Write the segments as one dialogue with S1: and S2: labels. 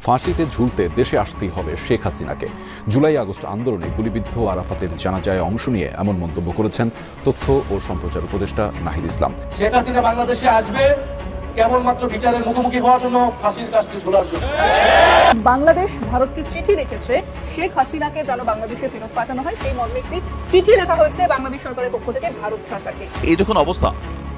S1: ফাঁসিতে ঝুলতে দেশে আসতেই হবে শেখ হাসিনাকে। জুলাই আগস্ট আন্দোলনে গুলিবিদ্ধ আরাফাতের জানাজায় অংশ নিয়ে এমন মন্তব্য করেছেন তথ্য ও সম্প্রচার উপদেষ্টা নাহিদ ইসলাম।
S2: শেখ হাসিনা বাংলাদেশে আসবে কেবলমাত্র বিচারের মুখোমুখি হওয়ার জন্য, ফাঁসির কাজটি ঝোলার জন্য।
S3: বাংলাদেশ ভারতকে চিঠি লিখেছে শেখ হাসিনাকে যেন বাংলাদেশে ফেরত পাঠানো হয়, সেই মর্মে একটি চিঠি লেখা হয়েছে বাংলাদেশ সরকারের পক্ষ থেকে ভারত সরকারকে।
S4: এই যখন অবস্থা,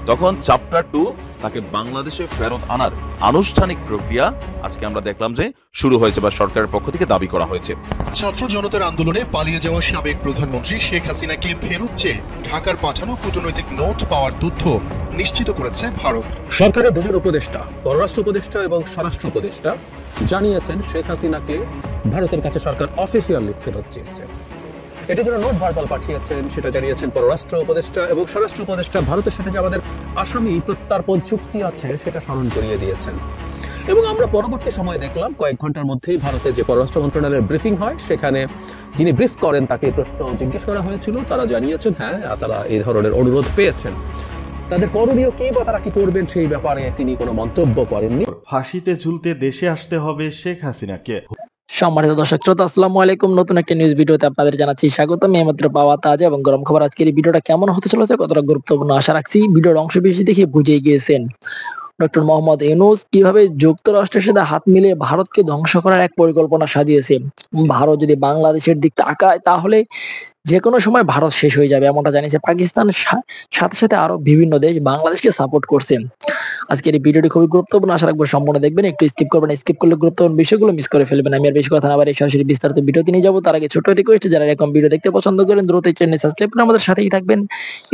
S4: তখন চ্যাপ্টার 2 তাকে বাংলাদেশে ফেরত আনার আনুষ্ঠানিক প্রক্রিয়া আজকে আমরা দেখলাম যে শুরু হয়েছে বা সরকারের পক্ষ থেকে দাবি করা হয়েছে।
S5: ছাত্র জনতার আন্দোলনে পালিয়ে যাওয়া সাবেক প্রধানমন্ত্রী শেখ হাসিনাকে ফেরত চেয়ে ঢাকার পাঠানো কূটনৈতিক নোট পাওয়ার তথ্য নিশ্চিত করেছে ভারত।
S6: সরকারের দুজন উপদেষ্টা, পররাষ্ট্র উপদেষ্টা এবং স্বরাষ্ট্র উপদেষ্টা জানিয়েছেন শেখ হাসিনাকে ভারতের কাছে সরকার অফিসিয়ালি ফেরত চেয়েছে। এটার জন্য নোট ভার্বাল পাঠিয়েছেন, সেটা জানিয়েছেন পররাষ্ট্র উপদেষ্টা এবং স্বরাষ্ট্র উপদেষ্টা। ভারতের সাথে যে আমাদের আসামি প্রত্যার্পণ চুক্তি আছে সেটা স্মরণ করিয়ে দিয়েছেন। এবং আমরা পরবর্তী সময়ে দেখলাম কয়েক ঘন্টার মধ্যেই ভারতের যে পররাষ্ট্র মন্ত্রণালয়ের ব্রিফিং হয়, সেখানে যিনি ব্রিফ করেন তাকে প্রশ্ন জিজ্ঞেস করা হয়েছিল। তারা জানিয়েছেন হ্যাঁ, তারা এই ধরনের অনুরোধ পেয়েছেন। তাদের করণীয় কি বা তারা কি করবেন সেই ব্যাপারে তিনি কোনো মন্তব্য করেননি।
S7: ফাঁসিতে ঝুলতে দেশে আসতে হবে শেখ হাসিনাকে।
S8: সম্মানিত দর্শক শ্রোতা, আসসালামু আলাইকুম। নতুন একটা নিউজ ভিডিওতে আপনাদের জানাচ্ছি স্বাগতম। এইমাত্র পাওয়া তাজা এবং গরম খবর। আজকের এই ভিডিওটা কেমন হতে চলেছে, কতটা গুরুত্বপূর্ণ আশা রাখছি ভিডিওর অংশ বেশি দেখে বুঝে গিয়েছেন ডক্টর মোহাম্মদ ইউনূস কিভাবে যুক্তরাষ্ট্রের সাথে হাত মিলিয়ে ভারতকে ধ্বংস করার এক পরিকল্পনা সাজিয়েছে। ভারত যদি বাংলাদেশের দিক তাকায় তাহলে যে কোনো সময় ভারত শেষ হয়ে যাবে, এমনটা জানিয়েছে পাকিস্তান। সাথে সাথে আরো বিভিন্ন দেশ বাংলাদেশকে সাপোর্ট করছে। আজকের এই ভিডিওটি খুবই গুরুত্বপূর্ণ, আশা রাখবো সম্পূর্ণ দেখবেন, একটু স্কিপ করবেন, স্কিপ করলে গুরুত্বপূর্ণ বিষয়গুলো মিস করে ফেলবেন। আমি আর বেশি কথা না বাড়িয়ে সরাসরি বিস্তারিত ভিডিওতে নিয়ে যাবো। তার আগে ছোট রিকোয়েস্ট, যারা এরকম ভিডিও দেখতে পছন্দ করেন দ্রুত চ্যানেল সাবস্ক্রাইব করে আমাদের সাথেই থাকবেন।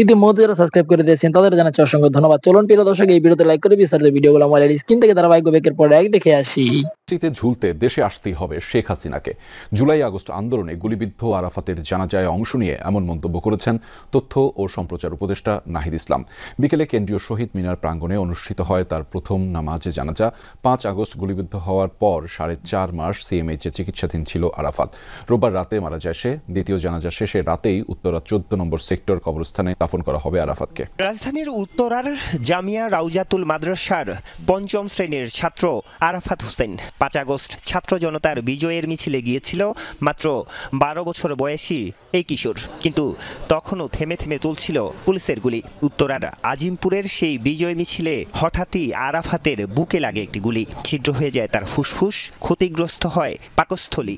S8: ইতিমধ্যে যারা সাবস্ক্রাইব করে দিয়েছেন তাদের জানাচ্ছি অসংখ্য ধন্যবাদ। চলুন প্রিয় দর্শক, এই ভিডিওতে লাইক করে বিস্তারিত ভিডিওগুলো মোবাইলের স্ক্রিন থেকে ধারাবাহিকভাবে একের পর এক দেখে আসি।
S1: ফাঁসিতে ঝুলতে দেশে আসতেই হবে শেখ হাসিনাকে। জুলাই আগস্ট আন্দোলনে গুলিবিদ্ধ আরাফাতের জানাজায় অংশ নিয়ে এমন মন্তব্য করেছেন তথ্য ও সম্প্রচার উপদেষ্টা নাহিদ ইসলাম। বিকেলে কেন্দ্রীয় শহীদ মিনার প্রাঙ্গণে অনুষ্ঠিত হয় তার প্রথম নামাজে জানাজা। 5 আগস্ট গুলিবিদ্ধ হওয়ার পর 4.5 মাস সিএমএইচে চিকিৎসাধীন ছিল আরাফাত। রোববার রাতে মারা যায় সে। দ্বিতীয় জানাজা শেষে রাতেই উত্তরা 14 নম্বর সেক্টর কবরস্থানে দাফন করা হবে আরাফাতকে।
S9: রাজধানীর উত্তরার জামিয়া রাউজাতুল মাদ্রাসার 5ম শ্রেণীর ছাত্র আরাফাত হোসেন 5 আগস্ট ছাত্র জনতার বিজয়ের মিছিলে গিয়েছিল মাত্র 12 বছর বয়সী এই কিশোর, কিন্তু তখনও থেমে থেমে চলছিল পুলিশের গুলি। উত্তরার আজিমপুরের সেই বিজয় মিছিলে হঠাৎই আরাফাতের বুকে লাগে একটি গুলি, ছিদ্র হয়ে যায় তার ফুসফুস, ক্ষতিগ্রস্ত হয় পাকস্থলী।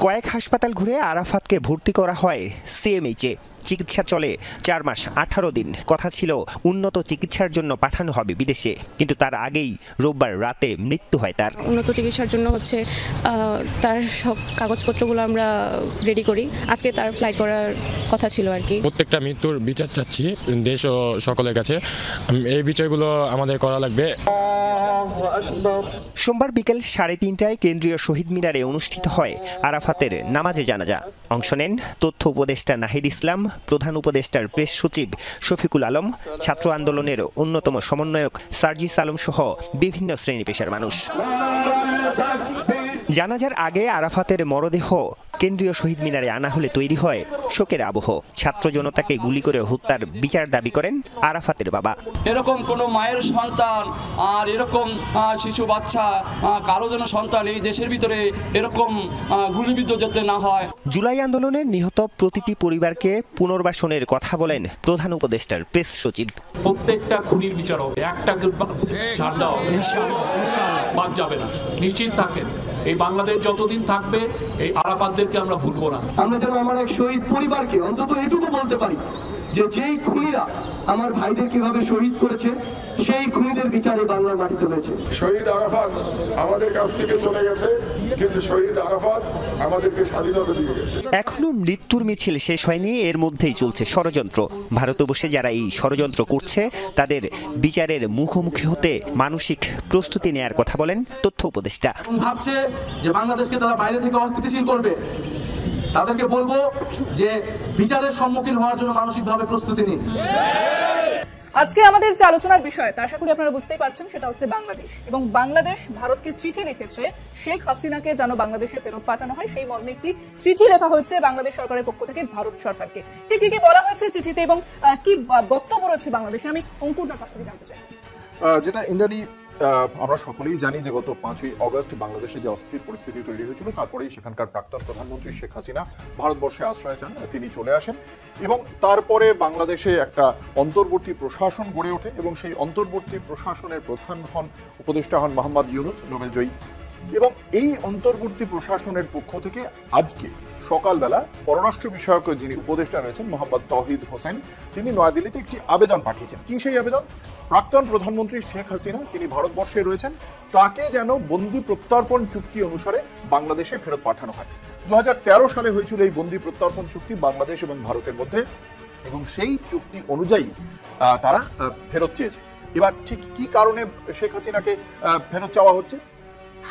S9: কয়েক হাসপাতাল ঘুরে আরাফাতকে ভর্তি করা হয় সিএমএইচে। চিকিৎসা চলে 4 মাস 18 দিন। কথা ছিল উন্নত চিকিৎসার জন্য পাঠানো হবে বিদেশে, কিন্তু তার আগেই রোববার রাতে মৃত্যু হয় তার।
S10: উন্নত চিকিৎসার জন্য তার সব কাগজপত্রগুলো আমরা রেডি করি। আজকে তার ফ্লাইট করার কথা ছিল আর কি।
S11: প্রত্যেকটা মৃত্যুর বিচার চাচ্ছি দেশ ও সকলের কাছে, এই বিষয়গুলো আমাদের করা লাগবে।
S9: সোমবার বিকেল 3:30টায় কেন্দ্রীয় শহীদ মিনারে অনুষ্ঠিত হয় আরাফাতের নামাজে জানাজা। অংশ নেন তথ্য উপদেষ্টা নাহিদ ইসলাম, প্রধান উপদেষ্টার প্রেস সচিব শফিকুল আলম, ছাত্র আন্দোলনের অন্যতম সমন্বয়ক সার্জিস আলম সহ বিভিন্ন শ্রেণী পেশার মানুষ। জানাজার আগে আরাফাতের মরদেহ কেন্দ্রীয় শহীদ মিনারে আনা হলে তৈরি হয় শোকের আবহ। ছাত্র জনতাকে গুলি করে হত্যার বিচার দাবি করেন আরাফাতের বাবা।
S2: এরকম কোনো মায়ের সন্তান আর এরকম শিশু বাচ্চা কারো যেন সন্তান এই দেশের ভিতরে এরকম গুলিবিদ্ধ যাতে না হয়।
S9: জুলাই আন্দোলনে নিহত প্রতিটি পরিবারকে পুনর্বাসনের কথা বলেন প্রধান উপদেষ্টার প্রেস সচিব।
S2: প্রত্যেকটা খুনির বিচার হবে, একটা ছাড় দাও বাদ যাবে না, নিশ্চিত থাকেন। এই বাংলাদেশ যতদিন থাকবে এই আরাফাতদেরকে আমরা ভুলবো না।
S12: আমরা যেন আমার এক শহীদ পরিবারকে অন্তত এটুকু বলতে পারি যে যেই খুনিরা আমার ভাইদের কিভাবে শহীদ করেছে সেই খুনিদের বিচারে বাংলার মাটিতে হয়েছে।
S13: শহীদ আরাফাত আমাদের কাছ থেকে চলে গেছে, কিন্তু শহীদ আরাফাত আমাদেরকে স্বাধীনতা দিয়ে গেছে।
S9: এখনো মৃত্যুর মিছিল শেষ হয়নি, এর মধ্যেই চলছে ষড়যন্ত্র। ভারতে বসে যারা এই ষড়যন্ত্র করছে তাদের বিচারের মুখোমুখি হতে মানসিক প্রস্তুতি নেয়ার কথা বলেন তথ্য উপদেষ্টা।
S2: ভাবছে যে বাংলাদেশকে তারা বাইরে থেকে অস্থিতিশীল করবে, তাদেরকে বলবো যে বিচারের সম্মুখীন হওয়ার জন্য মানসিকভাবে প্রস্তুতি নিন।
S3: আজকে আমাদের যে আলোচনার বিষয় তা আশা করি আপনারা বুঝতেই পারছেন, সেটা হচ্ছে বাংলাদেশ। এবং বাংলাদেশ ভারতকে চিঠি লিখেছে শেখ হাসিনাকে যেন বাংলাদেশে ফেরত পাঠানো হয়, সেই মর্মে একটি চিঠি লেখা হয়েছে বাংলাদেশ সরকারের পক্ষ থেকে ভারত সরকারকে। ঠিক কি বলা হয়েছে চিঠিতে এবং কি বক্তব্য রয়েছে বাংলাদেশে, আমি অঙ্কুরদার কাছ থেকে জানতে চাই।
S14: যেটা ইন্ডিয়ানি আমরা সকলেই জানি যে গত 5ই অগস্ট বাংলাদেশে যে অস্থির পরিস্থিতি তৈরি হয়েছিল, তারপরেই সেখানকার প্রাক্তন প্রধানমন্ত্রী শেখ হাসিনা ভারতবর্ষে আশ্রয় চান, তিনি চলে আসেন এবং তারপরে বাংলাদেশে একটা অন্তর্বর্তী প্রশাসন গড়ে ওঠে এবং সেই অন্তর্বর্তী প্রশাসনের প্রধান উপদেষ্টা হন মোহাম্মদ ইউনূস, নোবেলজয়ী। এবং এই অন্তর্বর্তী প্রশাসনের পক্ষ থেকে আজকে সকালবেলা পররাষ্ট্র বিষয়ক যিনি উপদেষ্টা রয়েছেন মোহাম্মদ তৌহিদ হোসেন, তিনি নয়াদিল্লিতে একটি আবেদন পাঠিয়েছেন। কি সেই আবেদন? প্রাক্তন প্রধানমন্ত্রী শেখ হাসিনা, তিনি ভারতবর্ষে রয়েছেন, তাকে যেন বন্দি প্রত্যর্পণ চুক্তি অনুসারে বাংলাদেশে ফেরত পাঠানো হয়। 2013 সালে হয়েছিল এই বন্দি প্রত্যর্পণ চুক্তি বাংলাদেশ এবং ভারতের মধ্যে, এবং সেই চুক্তি অনুযায়ী তারা ফেরত চেয়েছে। এবার ঠিক কি কারণে শেখ হাসিনাকে ফেরত চাওয়া হচ্ছে?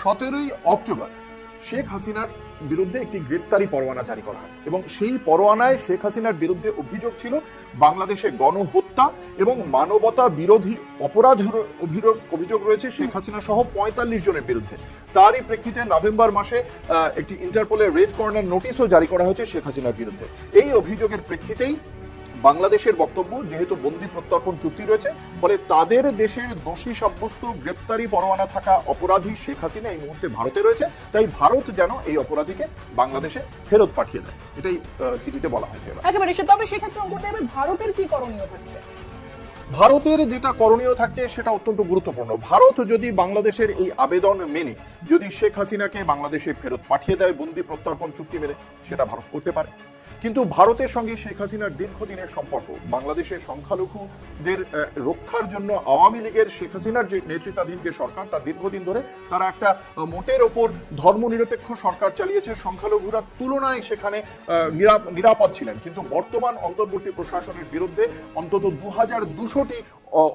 S14: 17ই অক্টোবর শেখ হাসিনার বিরুদ্ধে একটি গ্রেপ্তারি পরোয়ানা জারি করা হয় এবং সেই পরোয়ানায় শেখ হাসিনার বিরুদ্ধে অভিযোগ ছিল বাংলাদেশে গণহত্যা এবং মানবতা বিরোধী অপরাধের অভিযোগ রয়েছে শেখ হাসিনা সহ 45 জনের বিরুদ্ধে। তারই প্রেক্ষিতে নভেম্বর মাসে একটি ইন্টারপোলের রেড কর্নার নোটিশও জারি করা হয়েছে শেখ হাসিনার বিরুদ্ধে। এই অভিযোগের প্রেক্ষিতেই বাংলাদেশের বক্তব্য, যেহেতু বন্দি প্রত্যর্পণ চুক্তি রয়েছে, ফলে তাদের দেশের দোষী সাব্যস্ত গ্রেপ্তারি পরোয়ানা থাকা অপরাধী শেখ হাসিনা এই মুহূর্তে ভারতে রয়েছে, তাই ভারত যেন এই অপরাধীকে বাংলাদেশে ফেরত পাঠিয়ে দেয়, এটাই চিঠিতে বলা হয়েছে।
S3: একেবারে। তবে সেক্ষেত্রে অঙ্কুর দেবের ভারতের কি করণীয় থাকছে?
S14: ভারতের যেটা করণীয় থাকছে সেটা অত্যন্ত গুরুত্বপূর্ণ। ভারত যদি বাংলাদেশের এই আবেদন মেনে যদি শেখ হাসিনাকে বাংলাদেশে ফেরত পাঠিয়ে দেয় বন্দি প্রত্যর্পণ চুক্তি মেনে, সেটা ভারত করতে পারে। কিন্তু ভারতের সঙ্গে শেখ হাসিনার দীর্ঘদিনের সম্পর্ক, বাংলাদেশের সংখ্যালঘুদের রক্ষার জন্য আওয়ামী লীগের শেখ হাসিনার যে নেতৃত্বাধীন যে সরকার, তা দীর্ঘদিন ধরে তারা একটা মোটের ওপর ধর্মনিরপেক্ষ সরকার চালিয়েছে। সংখ্যালঘুরা তুলনায় সেখানে নিরাপদ ছিলেন। কিন্তু বর্তমান অন্তর্বর্তী প্রশাসনের বিরুদ্ধে অন্তত 2200টি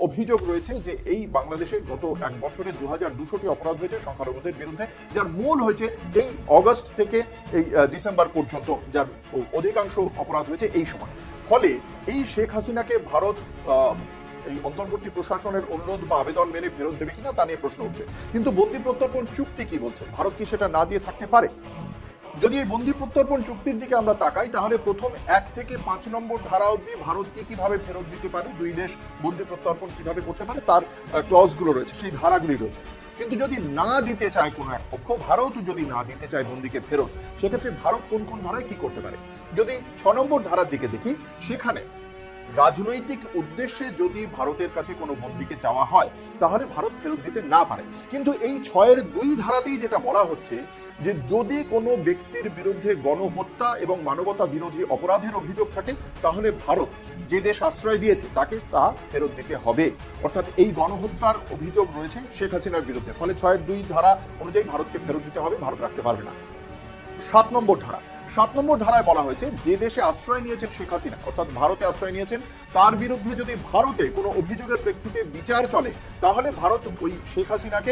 S14: অভিযোগ রয়েছে যে এই বাংলাদেশে গত এক বছরে 2200টি অপরাধ হয়েছে সংখ্যালঘুদের বিরুদ্ধে, যার মূল হয়েছে এই অগস্ট থেকে এই ডিসেম্বর পর্যন্ত, যার অধিকাংশ অপরাধ হয়েছে এই সময়। ফলে এই শেখ হাসিনাকে ভারত এই অন্তর্বর্তী প্রশাসনের অনুরোধ বা আবেদন মেনে ফেরত দেবে কিনা তা নিয়ে প্রশ্ন উঠছে। কিন্তু বন্দি প্রত্যর্পণ চুক্তি কি বলছে? ভারত কি সেটা না দিয়ে থাকতে পারে? যদি এই বন্দি প্রত্যর্পণ চুক্তির দিকে আমরা তাকাই, তাহলে প্রথম 1 থেকে 5 নম্বর ধারা অবধি ভারতকে কিভাবে ফেরত দিতে পারে, দুই দেশ বন্দি প্রত্যর্পণ কিভাবে করতে পারে, তার ক্লজগুলো রয়েছে, সেই ধারাগুলি রয়েছে। কিন্তু যদি না দিতে চায় কোনো এক পক্ষ, ভারত যদি না দিতে চায় বন্দিকে ফেরত, সেক্ষেত্রে ভারত কোন কোন ধারায় কি করতে পারে? যদি 6 নম্বর ধারার দিকে দেখি, সেখানে রাজনৈতিক উদ্দেশ্যে যদি ভারতের কাছে কোনো বন্দীকে চাওয়া হয়, তাহলে ভারত ফেরত দিতে না পারে। কিন্তু এই 6-এর 2 ধারাতেই যেটা বলা হচ্ছে যে যদি কোনো ব্যক্তির বিরুদ্ধে গণহত্যা এবং মানবতা বিরোধী অপরাধের অভিযোগ থাকে, তাহলে ভারত যে দেশ আশ্রয় দিয়েছে তাকে তা ফেরত দিতে হবে। অর্থাৎ এই গণহত্যার অভিযোগ রয়েছে শেখ হাসিনার বিরুদ্ধে, ফলে 6-এর 2 ধারা অনুযায়ী ভারতকে ফেরত দিতে হবে, ভারত রাখতে পারবে না। 7 নম্বর ধারা, 7 নম্বর ধারায় বলা হয়েছে যে দেশে আশ্রয় নিয়েছেন শেখ হাসিনা, অর্থাৎ ভারতে আশ্রয় নিয়েছেন, তার বিরুদ্ধে যদি ভারতে কোনো অভিযোগের প্রেক্ষিতে বিচার চলে, তাহলে ভারত ওই শেখ হাসিনাকে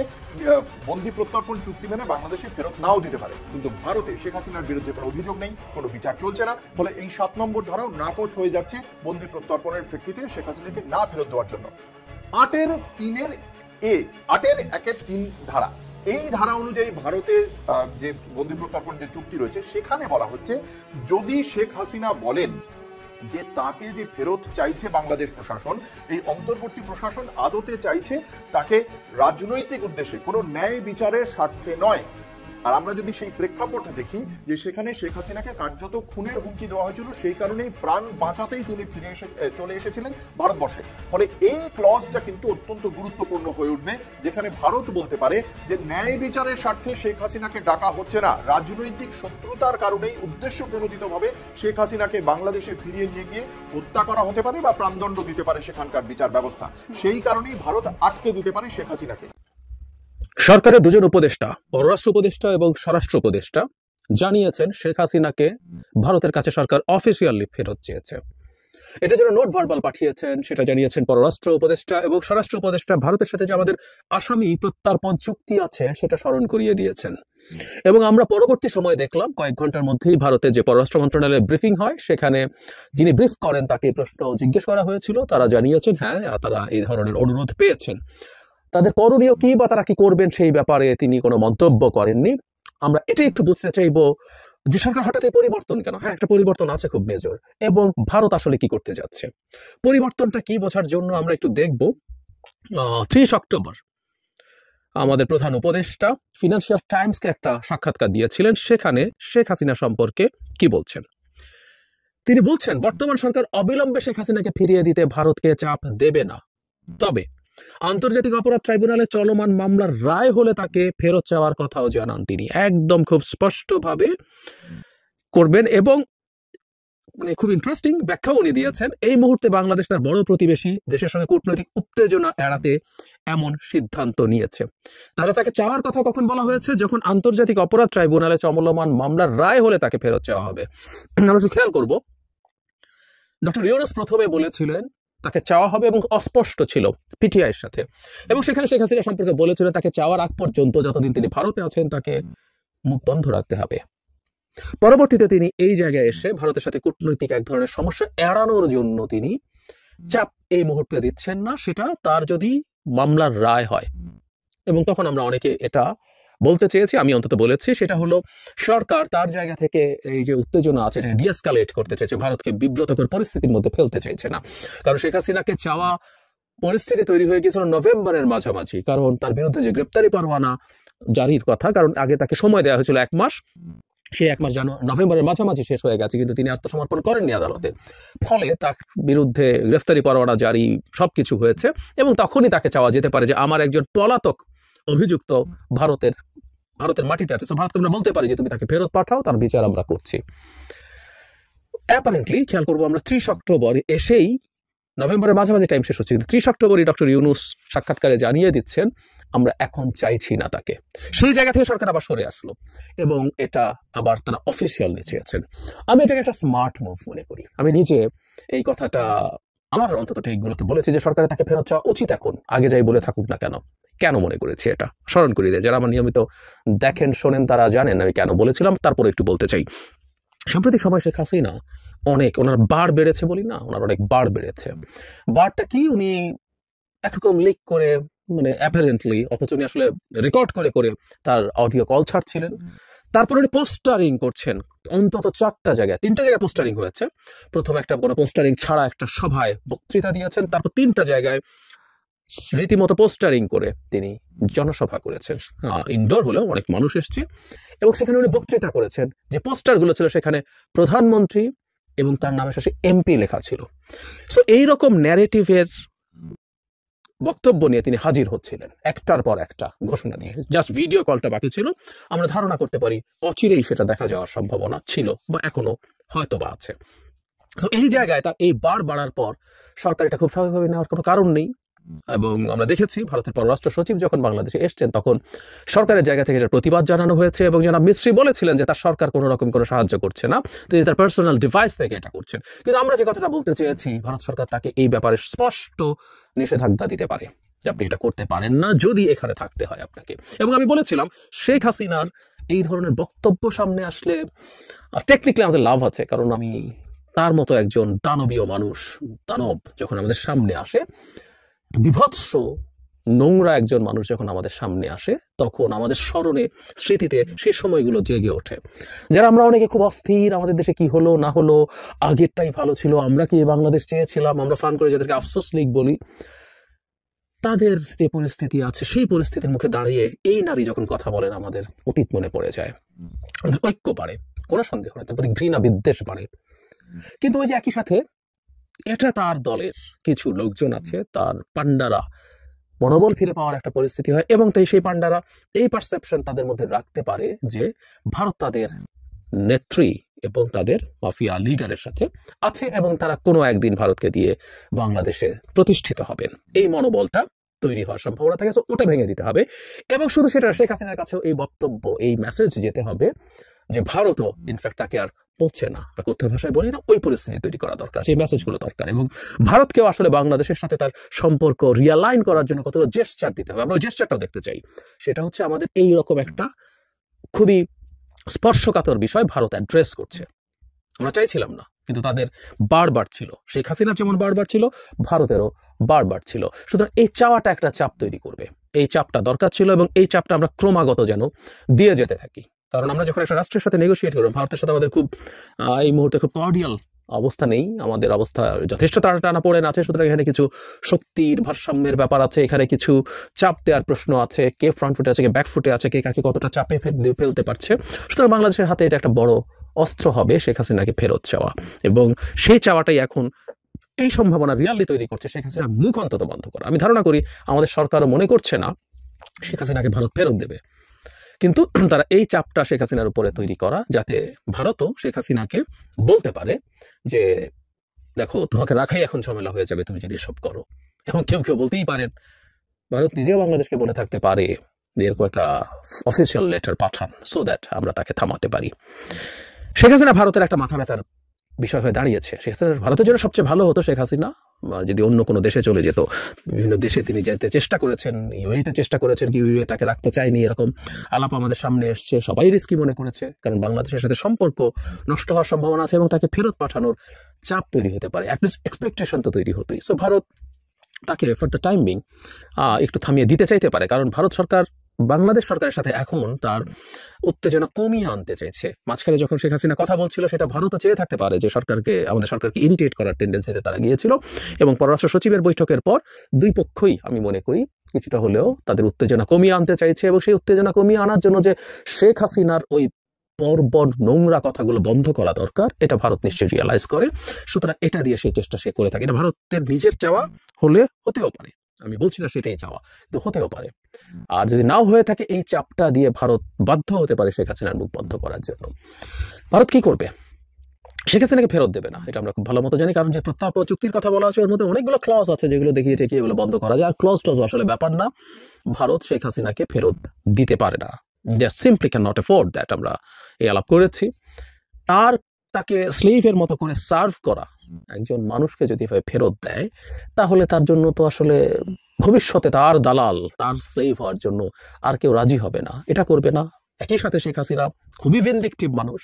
S14: বন্দি প্রত্যর্পণ চুক্তি মেনে বাংলাদেশে ফেরত নাও দিতে পারে। কিন্তু ভারতে শেখ হাসিনার বিরুদ্ধে কোনো অভিযোগ নেই, কোনো বিচার চলছে না, ফলে এই 7 নম্বর ধারাও নাকচ হয়ে যাচ্ছে বন্দি প্রত্যর্পণের প্রেক্ষিতে শেখ হাসিনাকে না ফেরত দেওয়ার জন্য। 8-এর 3-এর এ, 8-এর 1-এর 3 ধারা, এই ধারা অনুযায়ী ভারতে যে বন্দি প্রত্যর্পণ যে চুক্তি রয়েছে, সেখানে বলা হচ্ছে যদি শেখ হাসিনা বলেন যে তাকে যে ফেরত চাইছে বাংলাদেশ প্রশাসন, এই অন্তর্বর্তী প্রশাসন আদতে চাইছে তাকে রাজনৈতিক উদ্দেশ্যে, কোনো ন্যায় বিচারের স্বার্থে নয়। আর আমরা যদি সেই প্রেক্ষাপটে দেখি যে সেখানে শেখ হাসিনাকে কার্যত খুনের হুমকি দেওয়া হয়েছিল, সেই কারণেই প্রাণ বাঁচাতেই তিনি চলে এসেছিলেন ভারতবর্ষে। ফলে এই ক্লজটা কিন্তু অত্যন্ত গুরুত্বপূর্ণ হয়ে উঠবে, যেখানে ভারত বলতে পারে যে ন্যায় বিচারের স্বার্থে শেখ হাসিনাকে ডাকা হচ্ছে না, রাজনৈতিক শত্রুতার কারণেই উদ্দেশ্য প্রণোদিতভাবে শেখ হাসিনাকে বাংলাদেশে ফিরিয়ে নিয়ে গিয়ে হত্যা করা হতে পারে বা প্রাণদণ্ড দিতে পারে সেখানকার বিচার ব্যবস্থা। সেই কারণেই ভারত আটকে দিতে পারে শেখ হাসিনাকে।
S6: সরকারের 2জন উপদেষ্টা, পররাষ্ট্র উপদেষ্টা এবং স্বরাষ্ট্র উপদেষ্টা, জানিয়েছেন শেখ হাসিনাকে ভারতের কাছে সরকার অফিসিয়ালি ফেরত চেয়েছে। এটার জন্য নোট ভার্বাল পাঠিয়েছেন, সেটা জানিয়েছেন পররাষ্ট্র উপদেষ্টা এবং স্বরাষ্ট্র উপদেষ্টা। ভারতের সাথে যে আমাদের আসামি প্রত্যর্পণ চুক্তি আছে সেটা স্মরণ করিয়ে দিয়েছেন। এবং আমরা পরবর্তী সময় দেখলাম কয়েক ঘন্টার মধ্যেই ভারতের যে পররাষ্ট্র মন্ত্রণালয়ে ব্রিফিং হয়, সেখানে যিনি ব্রিফ করেন তাকে প্রশ্ন জিজ্ঞেস করা হয়েছিল, তারা জানিয়েছেন হ্যাঁ তারা এই ধরনের অনুরোধ পেয়েছেন। তাদের করণীয় কি বা তারা কি করবেন সেই ব্যাপারে তিনি কোনো মন্তব্য করেননি। আমরা এটাই একটু বুঝতে চাইবো যে সরকার হঠাৎ এই পরিবর্তন কেন? হ্যাঁ, একটা পরিবর্তন আছে খুব মেজর, এবং ভারত আসলে কি করতে যাচ্ছে, পরিবর্তনটা কি বোঝার জন্য আমরা একটু দেখব 30 অক্টোবর আমাদের প্রধান উপদেষ্টা ফিনান্সিয়াল টাইমসকে একটা সাক্ষাৎকার দিয়েছিলেন। সেখানে শেখ হাসিনা সম্পর্কে কি বলছেন? তিনি বলছেন বর্তমান সরকার অবিলম্বে শেখ হাসিনাকে ফিরিয়ে দিতে ভারতকে চাপ দেবে না, তবে আন্তর্জাতিক অপরাধ ট্রাইব্যুনালে চলমান মামলার রায় হলে তাকে ফেরত চাওয়ার কথাও জানান তিনি। একদম খুব স্পষ্টভাবে করবেন এবং খুব ইন্টারেস্টিং ব্যাখ্যাও উনি দিয়েছেন। এই মুহূর্তে বাংলাদেশ তার বড় প্রতিবেশী দেশের সঙ্গে কূটনৈতিক উত্তেজনা এড়াতে এমন সিদ্ধান্ত নিয়েছে। তাহলে তাকে চাওয়ার কথা কখন বলা হয়েছে? যখন আন্তর্জাতিক অপরাধ ট্রাইব্যুনালে চলমান মামলার রায় হলে তাকে ফেরত চাওয়া হবে। আমরা একটু খেয়াল করবো, ডক্টর ইউনূস প্রথমে বলেছিলেন তাকে চাওয়া হবে এবং অস্পষ্ট ছিল পিটিআইয়ের সাথে, এবং সেখানে শেখ হাসিনা সম্পর্কে বলেছিলেন তাকে চাওয়ার আগ পর্যন্ত যতদিন তিনি ভারতে আছেন তাকে মুখ বন্ধ রাখতে হবে। পরবর্তীতে তিনি এই জায়গায় এসে ভারতের সাথে কূটনৈতিক এক ধরনের সমস্যা এড়ানোর জন্য তিনি চাপ এই মুহূর্তে দিচ্ছেন না, সেটা তার যদি মামলার রায় হয়। এবং তখন আমরা অনেকে এটা বলতে চেয়েছি, আমি অন্তত বলেছি, সেটা হলো সরকার তার জায়গা থেকে এই যে উত্তেজনা আছে এটা ডিএসকালেট করতে চাইছে, ভারতকে বিব্রতকর পরিস্থিতির মধ্যে ফেলতে চাইছে না। কারণ শেখ হাসিনাকে চাওয়া পরিস্থিতি তৈরি হয়ে গিয়েছিল নভেম্বরের মাঝামাঝি, কারণ তার বিরুদ্ধে যে গ্রেপ্তারি পরোয়ানা জারির কথা, কারণ আগে তাকে সময় দেওয়া হয়েছিল 1 মাস, সে 1 মাস নভেম্বরের মাঝামাঝি শেষ হয়ে গেছে, কিন্তু তিনি আত্মসমর্পণ করেননি আদালতে। ফলে তার বিরুদ্ধে গ্রেফতারি পরোয়ানা জারি সবকিছু হয়েছে, এবং তখনই তাকে চাওয়া যেতে পারে যে আমার একজন পলাতক অভিযুক্ত ভারতের মাটিতে আছে, ভারতকে আমরা বলতে পারি যে তুমি তাকে ফেরত পাঠাও, তার বিচার আমরা করছি। অ্যাপারেন্টলি খেয়াল করবো আমরা 30 অক্টোবর এসেই, নভেম্বরের মাঝামাঝি টাইম শেষ হচ্ছে, কিন্তু 30 অক্টোবরই ডক্টর ইউনূস সাক্ষাৎকারে জানিয়ে দিচ্ছেন আমরা এখন চাইছি না তাকে। সেই জায়গা থেকে সরকার আবার সরে আসলো এবং এটা আবার তারা অফিসিয়ালি চেয়েছেন। আমি এটাকে একটা স্মার্ট মুভ মনে করি। আমি নিজে এই কথাটা আমার অন্তত এইগুলোতে বলেছি যে সরকারের তাকে ফেরত চাওয়া উচিত এখন, আগে যাই বলে থাকুক না কেন মনে করেছি এটা স্মরণ করিয়ে দেয়। যারা আমার নিয়মিত দেখেন শোনেন তারা জানেন আমি কেন বলেছিলাম, তারপরে একটু বলতে চাই। সাম্প্রতিক সময় শেখ হাসিনা ওনার বার বেড়েছে বলি না, ওনার অনেক বার বেড়েছে। বারটা কি, উনি একরকম লিক করে, মানে অ্যাপারেন্টলি, অথচ উনি আসলে রেকর্ড করে তার অডিও কল ছাড়ছিলেন। তারপর উনি পোস্টারিং করছেন অন্তত 4টা জায়গায়, 3টা জায়গায় পোস্টারিং হয়েছে। প্রথম একটা কোনো পোস্টারিং ছাড়া একটা সভায় বক্তৃতা দিয়েছেন, তারপর 3টা জায়গায় রীতিমতো পোস্টারিং করে তিনি জনসভা করেছেন। ইনডোর হলেও অনেক মানুষ এসছে, এবং সেখানে উনি বক্তৃতা করেছেন। যে পোস্টারগুলো ছিল সেখানে প্রধানমন্ত্রী এবং তার নামে শেষে এমপি লেখা ছিল। সো এইরকম ন্যারেটিভের বক্তব্য নিয়ে তিনি হাজির হচ্ছিলেন একটার পর একটা ঘোষণা দিয়ে। জাস্ট ভিডিও কলটা বাকি ছিল। আমরা ধারণা করতে পারি অচিরেই সেটা দেখা যাওয়ার সম্ভাবনা ছিল বা এখনো হয়তো বা আছে। তো এই জায়গায় তার এই বার বাড়ার পর সরকার এটা খুব স্বাভাবিকভাবে নেওয়ার কোনো কারণ নেই। এবং আমরা দেখেছি ভারতের পররাষ্ট্র সচিব যখন বাংলাদেশে এসছেন তখন সরকারের জায়গা থেকে এটা প্রতিবাদ জানানো হয়েছে, এবং জনাব মিস্ত্রি বলেছিলেন যে তার সরকার কোনো রকম কোনো সাহায্য করছে না, তিনি তার পার্সোনাল ডিভাইস থেকে এটা করছেন। কিন্তু আমরা যে কথাটা বলতে চেয়েছি, ভারত সরকার তাকে এই ব্যাপারে স্পষ্ট নিষেধাজ্ঞা দিতে পারে যে আপনি এটা করতে পারেন না যদি এখানে থাকতে হয় আপনাকে। এবং আমি বলেছিলাম শেখ হাসিনার এই ধরনের বক্তব্য সামনে আসলে টেকনিক্যালি আমাদের লাভ আছে, কারণ আমি তার মতো একজন দানবীয় মানুষ, দানব যখন আমাদের সামনে আসে, বিভৎস নোংরা একজন মানুষ যখন আমাদের সামনে আসে, তখন আমাদের স্মরণে স্মৃতিতে সেই সময়গুলো জেগে ওঠে। যারা আমরা অনেকে খুব অস্থির, আমাদের দেশে কি হলো না হলো, আগেরটাই ভালো ছিল, আমরা কি বাংলাদেশ চেয়েছিলাম, আমরা ফান করে যাদেরকে আফসোস লীগ বলি, তাদের যে পরিস্থিতি আছে সেই পরিস্থিতির মুখে দাঁড়িয়ে এই নারী যখন কথা বলেন আমাদের অতীত মনে পড়ে যায়, আমাদের ঐক্য বাড়ে, কোনো সন্দেহ নেই, তার প্রতি ঘৃণা বিদ্বেষ বাড়ে। কিন্তু ওই যে একই সাথে এটা তার দলের কিছু লোকজন আছে, তার পান্ডারা মনোবল ফিরে পাওয়ার একটা পরিস্থিতি হয়, এবং তাই সেই পান্ডারা এই পারসেপশন তাদের মধ্যে রাখতে পারে যে ভারত তাদের নেত্রী এবং তাদের মাফিয়া লিডারের সাথে আছে, এবং তারা কোনো একদিন ভারতকে দিয়ে বাংলাদেশে প্রতিষ্ঠিত হবেন। এই মনোবলটা তৈরি হওয়ার সম্ভাবনা থাকে, ওটা ভেঙে দিতে হবে। এবং শুধু সেটা, শেখ হাসিনার কাছেও এই বক্তব্য, এই মেসেজ যেতে হবে যে ভারতও ইনফ্যাক্ট তাকে আর পৌঁছে না, বা কথ্য ভাষায় বলি না, ওই পরিস্থিতি তৈরি করা দরকার, সেই মেসেজগুলো দরকার। এবং ভারতকেও আসলে বাংলাদেশের সাথে তার সম্পর্ক রিয়ালাইন করার জন্য কতগুলো জেস্চার দিতে হবে। আমরা ওই জেস্চারটাও দেখতে চাই। সেটা হচ্ছে আমাদের এইরকম একটা খুবই স্পর্শকাতর বিষয় ভারত অ্যাড্রেস করছে। আমরা চাইছিলাম না, কিন্তু তাদের বারবার ছিল। শেখ হাসিনা যেমন বারবার ছিল, ভারতেরও বারবার ছিল। সুতরাং এই চাওয়াটা একটা চাপ তৈরি করবে, এই চাপটা দরকার ছিল, এবং এই চাপটা আমরা ক্রমাগত যেন দিয়ে যেতে থাকি। কারণ আমরা যখন একটা রাষ্ট্রের সাথে নেগোসিয়েট করব, ভারতের সাথে আমাদের খুব এই মুহূর্তে খুব কর্ডিয়াল অবস্থা নেই, আমাদের অবস্থা যথেষ্ট টানা পড়ে আছে। সুতরাং এখানে কিছু শক্তির ভারসাম্যের ব্যাপার আছে, এখানে কিছু চাপ দেওয়ার প্রশ্ন আছে, কে ফ্রন্ট ফুটে আছে, কে ব্যাক ফুটে আছে, কে কাকে কতটা চাপে ফেলতে পারছে। সুতরাং বাংলাদেশের হাতে এটা একটা বড় অস্ত্র হবে শেখ হাসিনাকে ফেরত চাওয়া, এবং সেই চাওয়াটাই এখন এই সম্ভাবনা রিয়ালি তৈরি করছে শেখ হাসিনার মুখ অন্তত বন্ধ করা। আমি ধারণা করি আমাদের সরকারও মনে করছে না শেখ হাসিনাকে ভারত ফেরত দেবে, কিন্তু তারা এই চাপটা শেখ হাসিনার উপরে তৈরি করা, যাতে ভারতও শেখ হাসিনাকে বলতে পারে যে দেখো তোমাকে রাখাই এখন ঝামেলা হয়ে যাবে তুমি যদি এসব করো। এবং কেউ কেউ বলতেই পারেন, ভারত নিজেও বাংলাদেশকে বলে থাকতে পারে এরকম একটা অফিসিয়াল লেটার পাঠান, সো দ্যাট আমরা তাকে থামাতে পারি। শেখ হাসিনা ভারতের একটা মাথা ব্যথার বিষয় হয়ে দাঁড়িয়েছে। শেখ হাসিনা ভারতের জন্য সবচেয়ে ভালো হতো শেখ হাসিনা যদি অন্য কোনো দেশে চলে যেত। বিভিন্ন দেশে তিনি যেতে চেষ্টা করেছেন, ইউএইতে চেষ্টা করেছেন, কি ইউএ তাকে রাখতে চায়নি, এরকম আলাপ আমাদের সামনে এসছে। সবাই রিস্কি মনে করেছে, কারণ বাংলাদেশের সাথে সম্পর্ক নষ্ট হওয়ার সম্ভাবনা আছে এবং তাকে ফেরত পাঠানোর চাপ তৈরি হতে পারে, অ্যাটলিস্ট এক্সপেকটেশন তো তৈরি হতোই। সো ভারত তাকে ফর দ্য টাইম বিং একটু থামিয়ে দিতে চাইতে পারে, কারণ ভারত সরকার বাংলাদেশ সরকারের সাথে এখন তার উত্তেজনা কমিয়ে আনতে চাইছে। মাঝখানে যখন শেখ হাসিনা কথা বলছিল, সেটা ভারতও চেয়ে থাকতে পারে যে আমাদের সরকারকে ইরিটেট করার টেন্ডেন্সিতে তারা গিয়েছিল, এবং পররাষ্ট্র সচিবের বৈঠকের পর দুই পক্ষই আমি মনে করি কিছুটা হলেও তাদের উত্তেজনা কমিয়ে আনতে চাইছে, এবং সেই উত্তেজনা কমিয়ে আনার জন্য যে শেখ হাসিনার ওই বর্বর নোংরা কথাগুলো বন্ধ করা দরকার, এটা ভারত নিশ্চয়ই রিয়ালাইজ করে। সুতরাং এটা দিয়ে সেই চেষ্টা সে করে থাকে। এটা ভারতের নিজের চাওয়া হলে হতেও পারে, আমি বলছি না সেটাই চাওয়া, কিন্তু হতেও পারে। আর যদি নাও হয়ে থাকে, এই চাপটা দিয়ে ভারত বাধ্য হতে পারে শেখ হাসিনার মুখ বন্ধ করার জন্য। ভারত কি করবে? শেখ হাসিনাকে ফেরত দেবে না, এটা আমরা খুব ভালো মতো জানি, কারণ যে প্রত্যার্পণ চুক্তির কথা বলা আছে ওর মধ্যে অনেকগুলো ক্লজ আছে যেগুলো দেখিয়ে টেকিয়ে এগুলো বন্ধ করা যায়। আর ক্লজ টজ আসলে ব্যাপার না, ভারত শেখ হাসিনাকে ফেরত দিতে পারে না। They simply can not afford that. আমরা এই আলাপ করেছি। তাকে স্লেভের মতো করে সার্ভ করা একজন মানুষকে যদি ফেরত দেয়, তাহলে তার জন্য তো আসলে ভবিষ্যতে তার দালাল, তার স্লেভ হওয়ার জন্য আর কেউ রাজি হবে না, এটা করবে না। একই সাথে শেখ হাসিনা খুবই ভিনডিকটিভ মানুষ,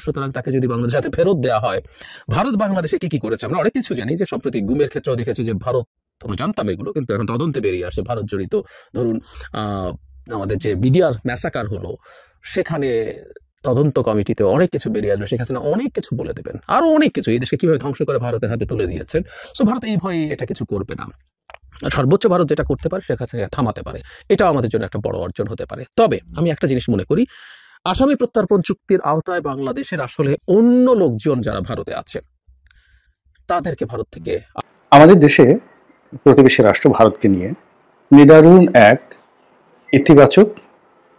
S6: সুতরাং তাকে যদি বাংলাদেশের সাথে ফেরত দেওয়া হয়, ভারত বাংলাদেশে কি করেছে আমরা অনেক কিছু জানি। যে সম্প্রতি গুমের ক্ষেত্রেও দেখেছি যে ভারত, আমরা জানতাম এগুলো, কিন্তু এখন তদন্তে বেরিয়ে আসে ভারত জড়িত। ধরুন আমাদের যে বিডিআর ম্যাসাকার হলো, সেখানে তদন্ত কমিটিতে অনেক কিছু বেরিয়ে আসবে, শেখ হাসিনা অনেক কিছু বলে দেবেন, আরো অনেক কিছু এই দেশকে কিভাবে ধ্বংস করে ভারতের হাতে তুলে দিয়েছেন। সো ভারত এই ভয়ে এটা কিছু করবে না। সর্বোচ্চ ভারত যেটা করতে পারে, শেখ হাসিনা থামাতে পারে, এটাও আমাদের জন্য একটা বড় অর্জন হতে পারে। তবে আমি একটা জিনিস মনে করি, আসামি প্রত্যার্পণ চুক্তির আওতায় বাংলাদেশের আসলে অন্য লোকজন যারা ভারতে আছে, তাদেরকে ভারত থেকে,
S15: আমাদের দেশে প্রতিবেশী রাষ্ট্র ভারতকে নিয়ে নিদারুণ এক ইতিবাচক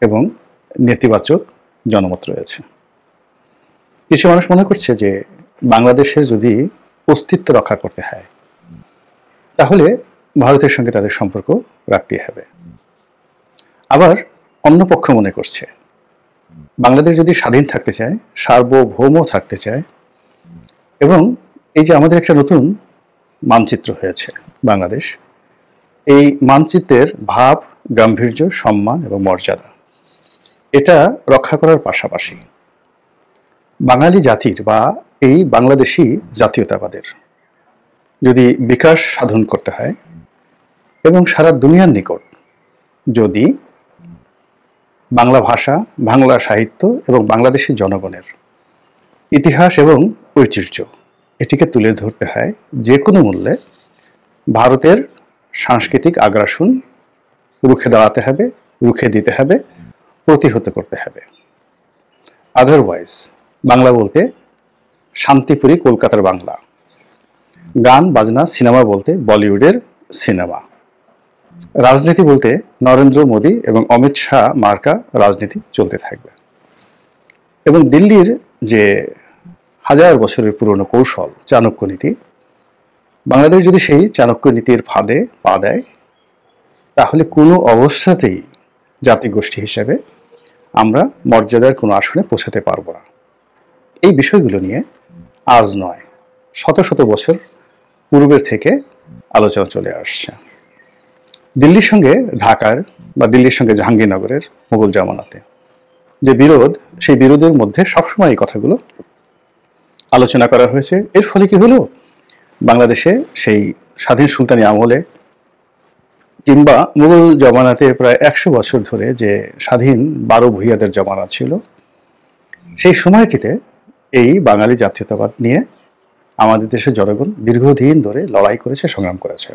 S15: এবং নেতিবাচক জনমত রয়েছে। কিছু মানুষ মনে করছে যে বাংলাদেশের যদি অস্তিত্ব রক্ষা করতে হয়, তাহলে ভারতের সঙ্গে তাদের সম্পর্ক রাখতে হবে। আবার অন্য পক্ষ মনে করছে বাংলাদেশ যদি স্বাধীন থাকতে চায়, সার্বভৌম থাকতে চায়, এবং এই যে আমাদের একটা নতুন মানচিত্র হয়েছে বাংলাদেশ, এই মানচিত্রের ভাব, গাম্ভীর্য, সম্মান এবং মর্যাদা, এটা রক্ষা করার পাশাপাশি বাঙালি জাতির বা এই বাংলাদেশি জাতীয়তাবাদের যদি বিকাশ সাধন করতে হয় এবং সারা দুনিয়ার নিকট যদি বাংলা ভাষা, বাংলা সাহিত্য এবং বাংলাদেশি জনগণের ইতিহাস এবং ঐতিহ্য এটিকে তুলে ধরতে হয়, যে কোনো মূল্যে ভারতের সাংস্কৃতিক আগ্রাসন রুখে দাঁড়াতে হবে, রুখে দিতে হবে, প্রতিহত করতে হবে। আদারওয়াইজ বাংলা বলতে শান্তিপুরী কলকাতার বাংলা, গান বাজনা সিনেমা বলতে বলিউডের সিনেমা, রাজনীতি বলতে নরেন্দ্র মোদী এবং অমিত শাহ মার্কা রাজনীতি চলতে থাকবে। এবং দিল্লির যে হাজার বছরের পুরনো কৌশল চাণক্য নীতি, বাংলাদেশ যদি সেই চাণক্য নীতির ফাঁদে পা দেয়, তাহলে কোনো অবস্থাতেই জাতিগোষ্ঠী হিসেবে আমরা মর্যাদার কোনো আসনে পৌঁছাতে পারবো না। এই বিষয়গুলো নিয়ে আজ নয়, শত শত বছর পূর্বের থেকে আলোচনা চলে আসছে। দিল্লির সঙ্গে ঢাকার বা দিল্লির সঙ্গে জাহাঙ্গীরনগরের মুঘল জামানাতে যে বিরোধ, সেই বিরোধের মধ্যে সবসময় এই কথাগুলো আলোচনা করা হয়েছে। এর ফলে কি হলো, বাংলাদেশে সেই স্বাধীন সুলতানি আমলে কিংবা মুঘল জমানাতে প্রায় 100 বছর ধরে যে স্বাধীন 12 ভূঁইয়াদের জমানা ছিল, সেই সময়টিতে এই বাঙালি জাতীয়তাবাদ নিয়ে আমাদের দেশের জনগণ দীর্ঘদিন ধরে লড়াই করেছে, সংগ্রাম করেছে।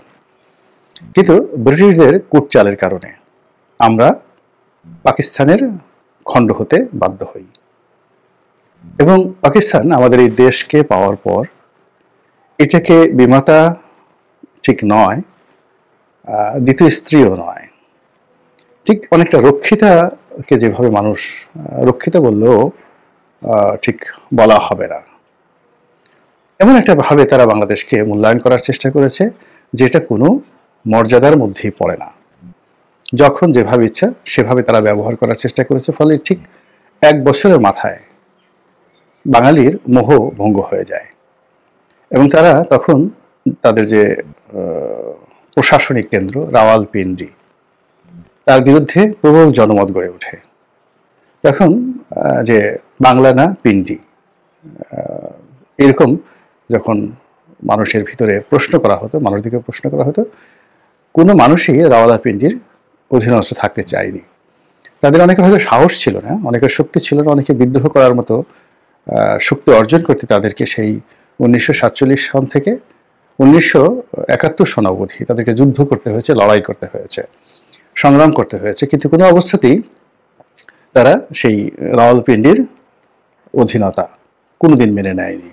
S15: কিন্তু ব্রিটিশদের কূটচালের কারণে আমরা পাকিস্তানের খণ্ড হতে বাধ্য হই এবং পাকিস্তান আমাদের এই দেশকে পাওয়ার পর এটাকে বিমাতা ঠিক নয়, দ্বিতীয় স্ত্রীও নয়, ঠিক অনেকটা রক্ষিতাকে যেভাবে মানুষ রক্ষিতা বললেও ঠিক বলা হবে না, এমন একটা ভাবে তারা বাংলাদেশকে মূল্যায়ন করার চেষ্টা করেছে যেটা কোনো মর্যাদার মধ্যেই পড়ে না। যখন যেভাবে ইচ্ছা সেভাবে তারা ব্যবহার করার চেষ্টা করেছে, ফলে ঠিক 1 বছরের মাথায় বাঙালির মোহ ভঙ্গ হয়ে যায় এবং তারা তখন তাদের যে প্রশাসনিক কেন্দ্র রাওয়ালপিন্ডি, তার বিরুদ্ধে প্রবল জনমত গড়ে ওঠে। তখন যে বাংলা না পিন্ডি, এরকম যখন মানুষের ভিতরে প্রশ্ন করা হতো, মানুষদিকে প্রশ্ন করা হতো, কোনো মানুষই রাওয়ালপিন্ডির অধীনস্থ থাকতে চায়নি। তাদের অনেকের হয়তো সাহস ছিল না, অনেকের শক্তি ছিল না, অনেকে বিদ্রোহ করার মতো শক্তি অর্জন করতে তাদেরকে সেই 1947 সন থেকে 1971 সন অবধি তাদেরকে যুদ্ধ করতে হয়েছে, লড়াই করতে হয়েছে, সংগ্রাম করতে হয়েছে, কিন্তু কোনো অবস্থাতেই তারা সেই রাওয়ালপিন্ডির অধীনতা কোনোদিন মেনে নেয়নি।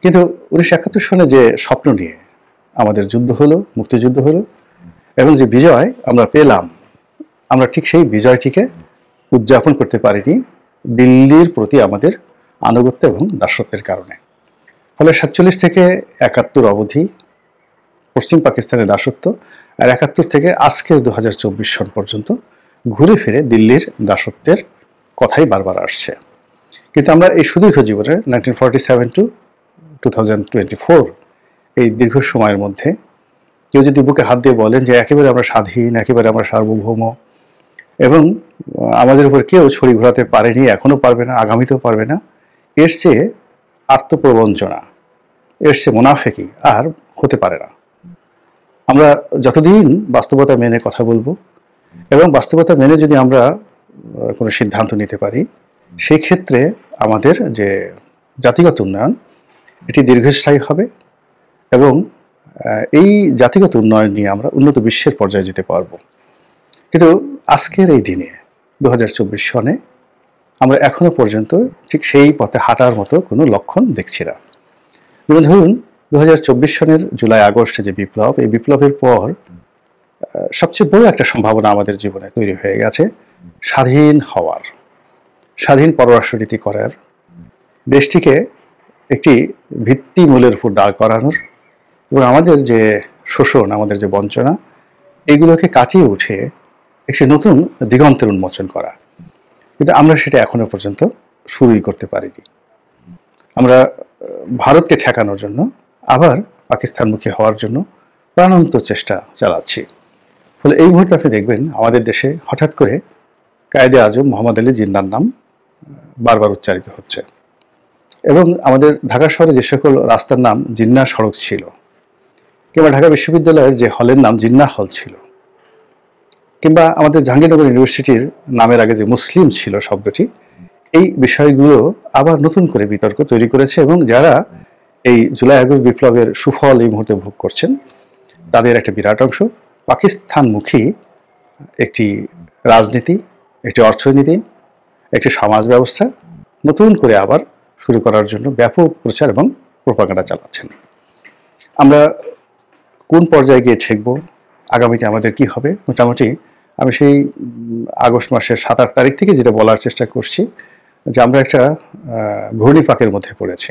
S15: কিন্তু 1971 সনে যে স্বপ্ন নিয়ে আমাদের যুদ্ধ হলো, মুক্তিযুদ্ধ হলো এবং যে বিজয় আমরা পেলাম, আমরা ঠিক সেই বিজয়টিকে উদযাপন করতে পারিনি দিল্লির প্রতি আমাদের আনুগত্য এবং দাসত্বের কারণে। ফলে 47 থেকে 71 অবধি পশ্চিম পাকিস্তানের দাসত্ব, আর 71 থেকে আজকের 2024 সন পর্যন্ত ঘুরে ফিরে দিল্লির দাসত্বের কথাই বারবার আসছে। কিন্তু আমরা এই সুদীর্ঘ জীবনে 1947 টু 2024 এই দীর্ঘ সময়ের মধ্যে কেউ যদি বুকে হাত দিয়ে বলেন যে একেবারে আমরা স্বাধীন, একেবারে আমরা সার্বভৌম এবং আমাদের উপর কেউ ছড়ি ঘোরাতে পারেনি, এখনো পারবে না, আগামীতেও পারবে না, এর চেয়ে আত্মপ্রবঞ্চনা, এর চেয়ে মুনাফেকি আর হতে পারে না। আমরা যতদিন বাস্তবতা মেনে কথা বলবো এবং বাস্তবতা মেনে যদি আমরা কোনো সিদ্ধান্ত নিতে পারি, সেই ক্ষেত্রে আমাদের যে জাতিগত উন্নয়ন এটি দীর্ঘস্থায়ী হবে এবং এই জাতিগত উন্নয়ন নিয়ে আমরা উন্নত বিশ্বের পর্যায়ে যেতে পারবো। কিন্তু আজকের এই দিনে 2024 সনে আমরা এখনো পর্যন্ত ঠিক সেই পথে হাঁটার মতো কোনো লক্ষণ দেখছি না। যেমন ধরুন 2024 সনের জুলাই আগস্টে যে বিপ্লব, এই বিপ্লবের পর সবচেয়ে বড় একটা সম্ভাবনা আমাদের জীবনে তৈরি হয়ে গেছে স্বাধীন হওয়ার, স্বাধীন পররাষ্ট্রনীতি করার, দেশটিকে একটি ভিত্তিমূলের উপর দাঁড় করানোর এবং আমাদের যে শোষণ, আমাদের যে বঞ্চনা, এগুলোকে কাটিয়ে উঠে একটি নতুন দিগন্তের উন্মোচন করা। কিন্তু আমরা সেটা এখনো পর্যন্ত শুরুই করতে পারিনি। আমরা ভারতকে ঠেকানোর জন্য আবার পাকিস্তানমুখী হওয়ার জন্য প্রাণান্ত চেষ্টা চালাচ্ছি। ফলে এই মুহূর্তে আপনি দেখবেন আমাদের দেশে হঠাৎ করে কায়েদে আজম মোহাম্মদ আলী জিন্নাহর নাম বারবার উচ্চারিত হচ্ছে এবং আমাদের ঢাকা শহরে যে সকল রাস্তার নাম জিন্নাহ সড়ক ছিল, কিংবা ঢাকা বিশ্ববিদ্যালয়ের যে হলের নাম জিন্নাহ হল ছিল, কিংবা আমাদের জাহাঙ্গীরনগর ইউনিভার্সিটির নামের আগে যে মুসলিম ছিল শব্দটি, এই বিষয়গুলো আবার নতুন করে বিতর্ক তৈরি করেছে এবং যারা এই জুলাই আগস্ট বিপ্লবের সুফল এই মুহূর্তে ভোগ করছেন তাদের একটা বিরাট অংশ পাকিস্তানমুখী একটি রাজনীতি, একটি অর্থনীতি, একটি সমাজ ব্যবস্থা নতুন করে আবার শুরু করার জন্য ব্যাপক প্রচার এবং প্রোপাগান্ডা চালাচ্ছেন। আমরা কোন পর্যায়ে গিয়ে ঠেকব, আগামীতে আমাদের কি হবে, মোটামুটি আমি সেই আগস্ট মাসের 7-8 তারিখ থেকে যেটা বলার চেষ্টা করছি যে আমরা একটা ঘূর্ণিপাকের মধ্যে পড়েছি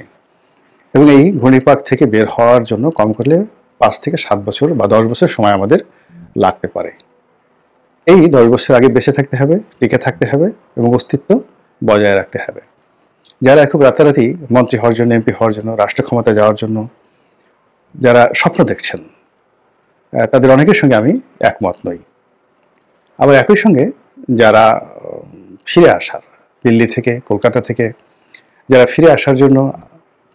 S15: এবং এই ঘূর্ণিপাক থেকে বের হওয়ার জন্য কম করলে 5 থেকে 7 বছর বা 10 বছর সময় আমাদের লাগতে পারে। এই 10 বছর আগে বেঁচে থাকতে হবে, টিকে থাকতে হবে এবং অস্তিত্ব বজায় রাখতে হবে। যারা খুব রাতারাতি মন্ত্রী হওয়ার জন্য, এমপি হওয়ার জন্য, রাষ্ট্র ক্ষমতা যাওয়ার জন্য যারা স্বপ্ন দেখছেন, তাদের অনেকের সঙ্গে আমি একমত নই। আবার একই সঙ্গে যারা ফিরে আসার, দিল্লি থেকে, কলকাতা থেকে যারা ফিরে আসার জন্য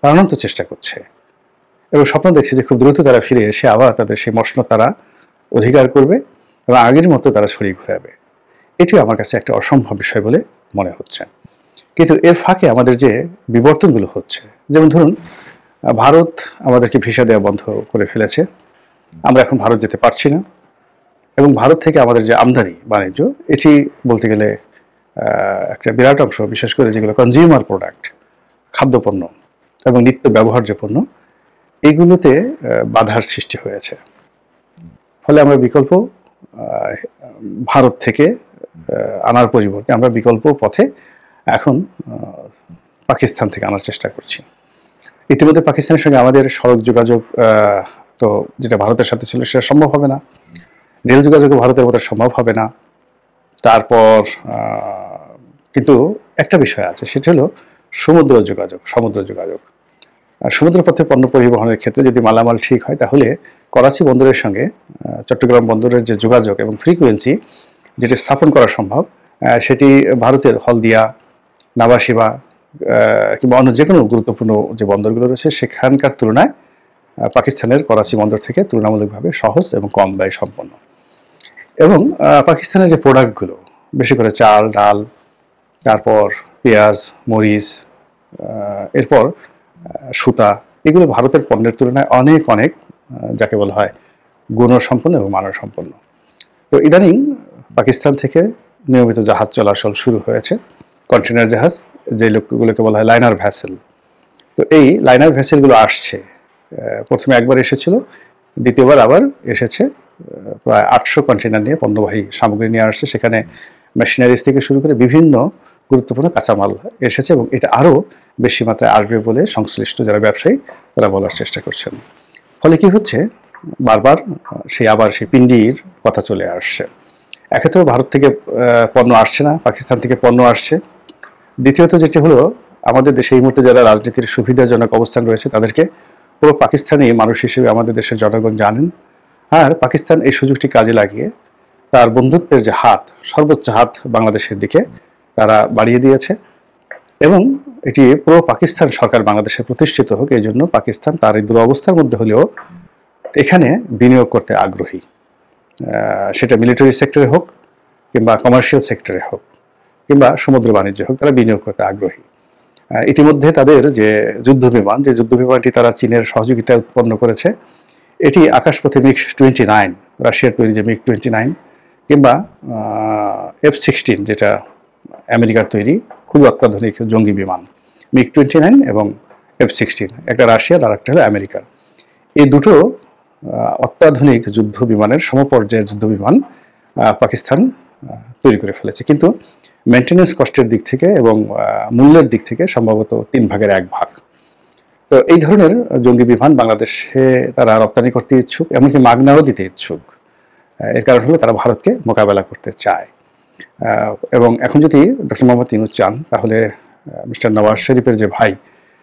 S15: প্রাণান্ত চেষ্টা করছে এবং স্বপ্ন দেখছে যে খুব দ্রুত তারা ফিরে এসে আবার তাদের সেই মসনদ তারা অধিকার করবে এবং আগের মতো তারা ছড়িয়ে ঘুরাবে, এটি আমার কাছে একটা অসম্ভব বিষয় বলে মনে হচ্ছে। কিন্তু এর ফাঁকে আমাদের যে বিবর্তনগুলো হচ্ছে, যেমন ধরুন ভারত আমাদেরকে ভিসা দেওয়া বন্ধ করে ফেলেছে, আমরা এখন ভারত যেতে পারছি না, এবং ভারত থেকে আমাদের যে আমদানি বাণিজ্য এটি বলতে গেলে একটা বিরাট অংশ, বিশেষ করে যেগুলো কনজিউমার প্রোডাক্ট, খাদ্যপণ্য এবং নিত্য ব্যবহার্য পণ্য, এইগুলোতে বাধার সৃষ্টি হয়েছে। ফলে আমরা বিকল্প ভারত থেকে আনার পরিবর্তে আমরা বিকল্প পথে এখন পাকিস্তান থেকে আনার চেষ্টা করছি। ইতিমধ্যে পাকিস্তানের সঙ্গে আমাদের সড়ক যোগাযোগ তো যেটা ভারতের সাথে ছিল সেটা সম্ভব হবে না, রেল যোগাযোগও ভারতের মতো সম্ভব হবে না। তারপর কিন্তু একটা বিষয় আছে, সেটা হলো সমুদ্র যোগাযোগ। আর সমুদ্র পথে পণ্য পরিবহনের ক্ষেত্রে যদি মালামাল ঠিক হয়, তাহলে করাচি বন্দরের সঙ্গে চট্টগ্রাম বন্দরের যে যোগাযোগ এবং ফ্রিকোয়েন্সি যেটি স্থাপন করা সম্ভব, সেটি ভারতের হলদিয়া, নাভাশিবা কিংবা অন্য যে কোনো গুরুত্বপূর্ণ যে বন্দরগুলো রয়েছে সেখানকার তুলনায় পাকিস্তানের করাচি বন্দর থেকে তুলনামূলকভাবে সহজ এবং কম ব্যয় সম্পন্ন। এবং পাকিস্তানের যে প্রোডাক্টগুলো, বেশি করে চাল, ডাল, তারপর পেঁয়াজ, মরিচ, এরপর সুতা, এগুলো ভারতের পণ্যের তুলনায় অনেক অনেক যাকে বলা হয় গুণসম্পন্ন এবং মানসম্পন্ন। তো ইদানিং পাকিস্তান থেকে নিয়মিত জাহাজ চলাচল শুরু হয়েছে, কন্টেনার জাহাজ, যে লোকগুলোকে বলা হয় লাইনার ভ্যাসেল। তো এই লাইনার ভ্যাসেলগুলো আসছে, প্রথমে একবার এসেছিল, দ্বিতীয়বার আবার এসেছে, প্রায় 800 কন্টেনার নিয়ে পণ্যবাহী সামগ্রী নিয়ে আসছে। সেখানে মেশিনারিজ থেকে শুরু করে বিভিন্ন গুরুত্বপূর্ণ কাঁচামাল এসেছে, এবং এটা আরও বেশি মাত্রায় আসবে বলে সংশ্লিষ্ট যারা ব্যবসায়ী তারা বলার চেষ্টা করছেন। ফলে কি হচ্ছে, বারবার সেই পিণ্ডির কথা চলে আসছে। একে তো ভারত থেকে পণ্য আসছে না, পাকিস্তান থেকে পণ্য আসছে। দ্বিতীয়ত যেটি হলো, আমাদের দেশে এই মুহূর্তে যারা রাজনীতির সুবিধাজনক অবস্থান রয়েছে তাদেরকে পুরো পাকিস্তানি মানুষ হিসেবে আমাদের দেশের জনগণ জানেন। আর পাকিস্তান এই সুযোগটি কাজে লাগিয়ে তার বন্ধুত্বের যে হাত, সর্বোচ্চ হাত বাংলাদেশের দিকে তারা বাড়িয়ে দিয়েছে, এবং এটি পুরো পাকিস্তান সরকার বাংলাদেশে প্রতিষ্ঠিত হোক এই জন্য পাকিস্তান তার এই দুরবস্থার মধ্যে হলেও এখানে বিনিয়োগ করতে আগ্রহী, সেটা মিলিটারি সেক্টরে হোক কিংবা কমার্শিয়াল সেক্টরে হোক কিংবা সমুদ্র বাণিজ্য হোক, তারা বিনিয়োগ করতে আগ্রহী। ইতিমধ্যে তাদের যে যুদ্ধ বিমানটি তারা চীনের সহযোগিতায় উৎপন্ন করেছে, এটি আকাশপথে MiG-29, রাশিয়ার তৈরি যে MiG-29, কিংবা F-16 যেটা আমেরিকার তৈরি খুব অত্যাধুনিক জঙ্গি বিমান, MiG-29 এবং F-16, একটা রাশিয়ার আর একটা হলো আমেরিকার। এই দুটো অত্যাধুনিক যুদ্ধ বিমানের সমপর্যায়ের যুদ্ধ বিমান পাকিস্তান তৈরি করে ফেলেছে, কিন্তু মেনটেন্যান্স কস্টের দিক থেকে এবং মূল্যের দিক থেকে সম্ভবত 3 ভাগের 1 ভাগ। তো এই ধরনের জঙ্গি বিমান বাংলাদেশে তারা রপ্তানি করতে ইচ্ছুক, এমনকি মাগনাও দিতে ইচ্ছুক। এর কারণ হলো তারা ভারতকে মোকাবেলা করতে চায়। এবং এখন যদি ডক্টর মোহাম্মদ ইউনূস চান, তাহলে মিস্টার নওয়াজ শরীফের যে ভাই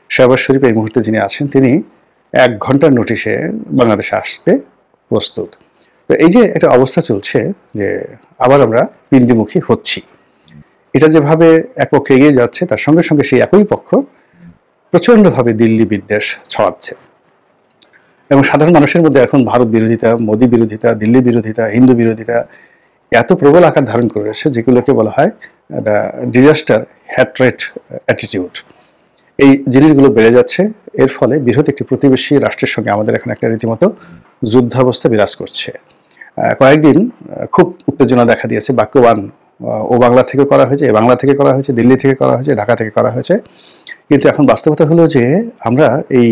S15: শাহবাজ শরীফ এই মুহূর্তে যিনি আছেন, তিনি 1 ঘন্টার নোটিশে বাংলাদেশে আসতে প্রস্তুত। তো এই যে একটা অবস্থা চলছে যে আবার আমরা পিণ্ডিমুখী হচ্ছি, এটা যেভাবে এক পক্ষে এগিয়ে যাচ্ছে, তার সঙ্গে সঙ্গে সেই একই পক্ষ প্রচণ্ডভাবে দিল্লি বিদ্বেষ ছড়াচ্ছে, এবং সাধারণ মানুষের মধ্যে এখন ভারত বিরোধিতা, মোদী বিরোধিতা, দিল্লি বিরোধিতা, হিন্দু বিরোধিতা এত প্রবল আকার ধারণ করেছে, যেগুলোকে বলা হয় দ্য ডিজাস্টার হ্যাট্রেট অ্যাটিটিউড। এই জিনিসগুলো বেড়ে যাচ্ছে। এর ফলে বৃহৎ একটি প্রতিবেশী রাষ্ট্রের সঙ্গে আমাদের এখন একটা রীতিমতো যুদ্ধাবস্থা বিরাজ করছে। কয়েকদিন খুব উত্তেজনা দেখা দিয়েছে, বাক্যবান ও বাংলা থেকে করা হয়েছে, বাংলা থেকে করা হয়েছে, দিল্লি থেকে করা হয়েছে, ঢাকা থেকে করা হয়েছে, কিন্তু এখন বাস্তবতা হলো যে আমরা এই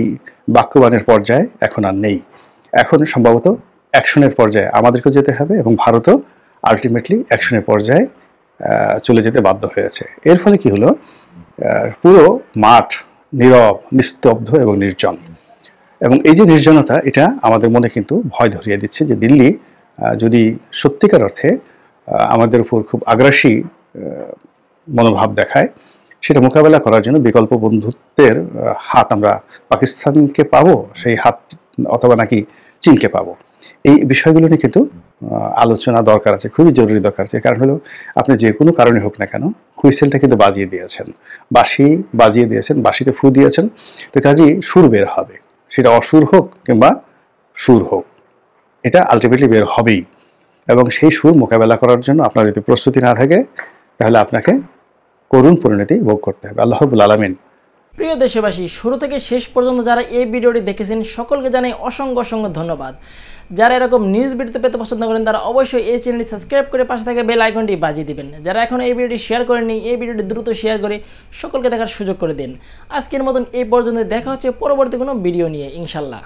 S15: বাক্যবানের পর্যায়ে এখন আর নেই। এখন সম্ভবত অ্যাকশনের পর্যায়ে আমাদেরকেও যেতে হবে, এবং ভারতও আলটিমেটলি অ্যাকশনের পর্যায়ে চলে যেতে বাধ্য হয়েছে। এর ফলে কি হলো, পুরো মাঠ নীরব, নিস্তব্ধ এবং নির্জন। এবং এই যে নির্জনতা, এটা আমাদের মনে কিন্তু ভয় ধরিয়ে দিচ্ছে যে দিল্লি যদি সত্যিকার অর্থে আমাদের উপর খুব আগ্রাসী মনোভাব দেখায়, সেটা মোকাবেলা করার জন্য বিকল্প বন্ধুত্বের হাত আমরা পাকিস্তানকে পাবো, সেই হাত অথবা নাকি চীনকে পাবো। এই বিষয়গুলো নিয়ে কিন্তু আলোচনা দরকার আছে, খুবই জরুরি দরকার আছে। কারণ হলো, আপনি যে কোনো কারণে হোক না কেন, হুইসেলটা কিন্তু বাজিয়ে দিয়েছেন, বাঁশি বাজিয়ে দিয়েছেন, বাঁশিতে ফু দিয়েছেন, তো কাজেই সুর বের হবে, সেটা অসুর হোক কিংবা সুর হোক, এটা আলটিমেটলি বের হবেই। এবং সেই সুর মোকাবেলা করার জন্য আপনার যদি প্রস্তুতি না থাকে, তাহলে আপনাকে করুণ পরিণতি ভোগ করতে হবে। আল্লাহ রাব্বুল আলামিন।
S16: প্রিয় দেশবাসী, শুরু থেকে শেষ পর্যন্ত যারা এই ভিডিওটি দেখেছেন সকলকে জানাই অসংখ্য অসংখ্য ধন্যবাদ। যারা এরকম নিউজ ভিডিও পেতে পছন্দ করেন তারা অবশ্যই এই চ্যানেলটি সাবস্ক্রাইব করে পাশে থাকা বেল আইকনটি বাজিয়ে দিবেন। যারা এখনও এই ভিডিওটি শেয়ার করেননি, এই ভিডিওটি দ্রুত শেয়ার করে সকলকে দেখার সুযোগ করে দিন। আজকের মতন এই পর্যন্ত, দেখা হচ্ছে পরবর্তী কোনো ভিডিও নিয়ে ইনশাল্লাহ।